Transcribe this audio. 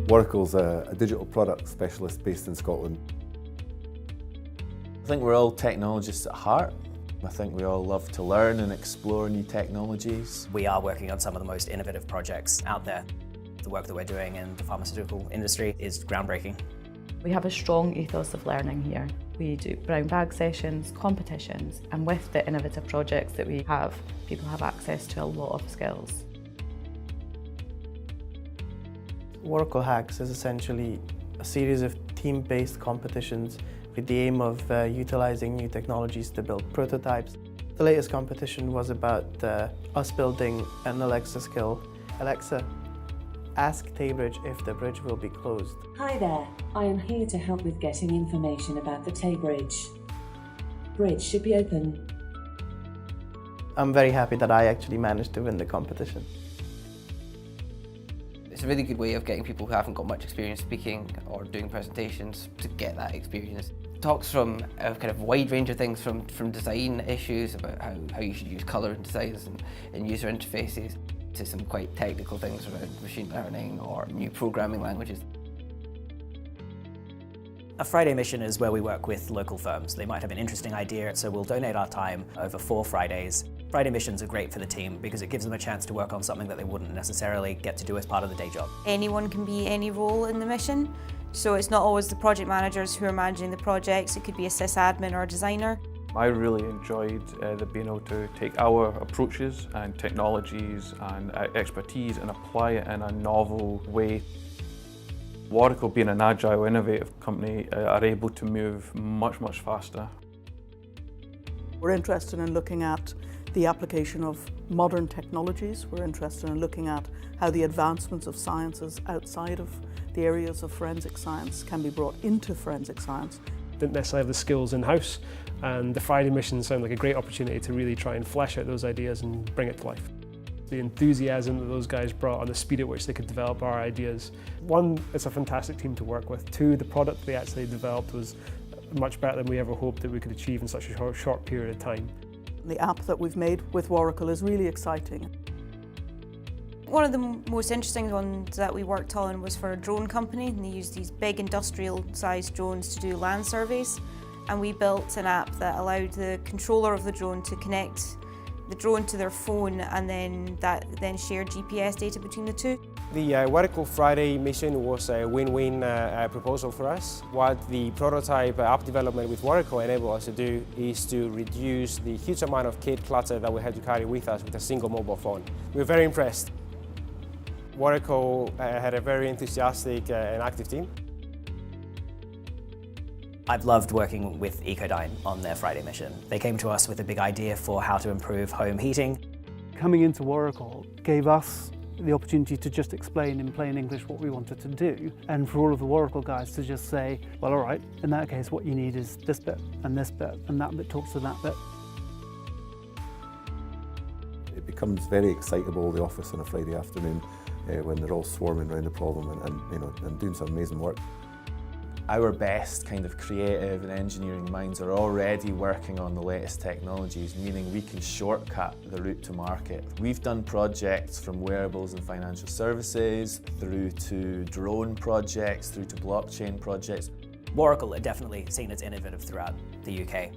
Waracle's a digital product specialist based in Scotland. I think we're all technologists at heart. I think we all love to learn and explore new technologies. We are working on some of the most innovative projects out there. The work that we're doing in the pharmaceutical industry is groundbreaking. We have a strong ethos of learning here. We do brown bag sessions, competitions, and with the innovative projects that we have, people have access to a lot of skills. Waracle Hacks is essentially a series of team-based competitions with the aim of utilising new technologies to build prototypes. The latest competition was about us building an Alexa skill. Alexa, ask Taybridge if the bridge will be closed. Hi there, I am here to help with getting information about the Tay Bridge. Bridge should be open. I'm very happy that I actually managed to win the competition. It's a really good way of getting people who haven't got much experience speaking or doing presentations to get that experience. Talks from a kind of wide range of things, from design issues about how you should use colour in designs and user interfaces, to some quite technical things around machine learning or new programming languages. A Friday mission is where we work with local firms. They might have an interesting idea, so we'll donate our time over 4 Fridays. Friday missions are great for the team because it gives them a chance to work on something that they wouldn't necessarily get to do as part of the day job. Anyone can be any role in the mission, so it's not always the project managers who are managing the projects. It could be a sysadmin or a designer. I really enjoyed being able to take our approaches and technologies and expertise and apply it in a novel way. Waracle, being an agile, innovative company, are able to move much faster. We're interested in looking at the application of modern technologies. We're interested in looking at how the advancements of sciences outside of the areas of forensic science can be brought into forensic science. Didn't necessarily have the skills in-house, and the Friday missions sound like a great opportunity to really try and flesh out those ideas and bring it to life. The enthusiasm that those guys brought and the speed at which they could develop our ideas. 1, it's a fantastic team to work with. 2, the product they actually developed was much better than we ever hoped that we could achieve in such a short period of time. The app that we've made with Waracle is really exciting. One of the most interesting ones that we worked on was for a drone company, and they used these big industrial-sized drones to do land surveys. And we built an app that allowed the controller of the drone to connect the drone to their phone, and then share GPS data between the two. The Waracle Friday mission was a win-win proposal for us. What the prototype app development with Waracle enabled us to do is to reduce the huge amount of kit clutter that we had to carry with us with a single mobile phone. We were very impressed. Waracle had a very enthusiastic and active team. I've loved working with Ecodyne on their Friday mission. They came to us with a big idea for how to improve home heating. Coming into Waracle gave us the opportunity to just explain in plain English what we wanted to do, and for all of the Waracle guys to just say, well, all right, in that case what you need is this bit, and that bit talks to that bit. It becomes very excitable, the office on a Friday afternoon, when they're all swarming around the problem and doing some amazing work. Our best kind of creative and engineering minds are already working on the latest technologies, meaning we can shortcut the route to market. We've done projects from wearables and financial services, through to drone projects, through to blockchain projects. Waracle are definitely seen as innovative throughout the UK.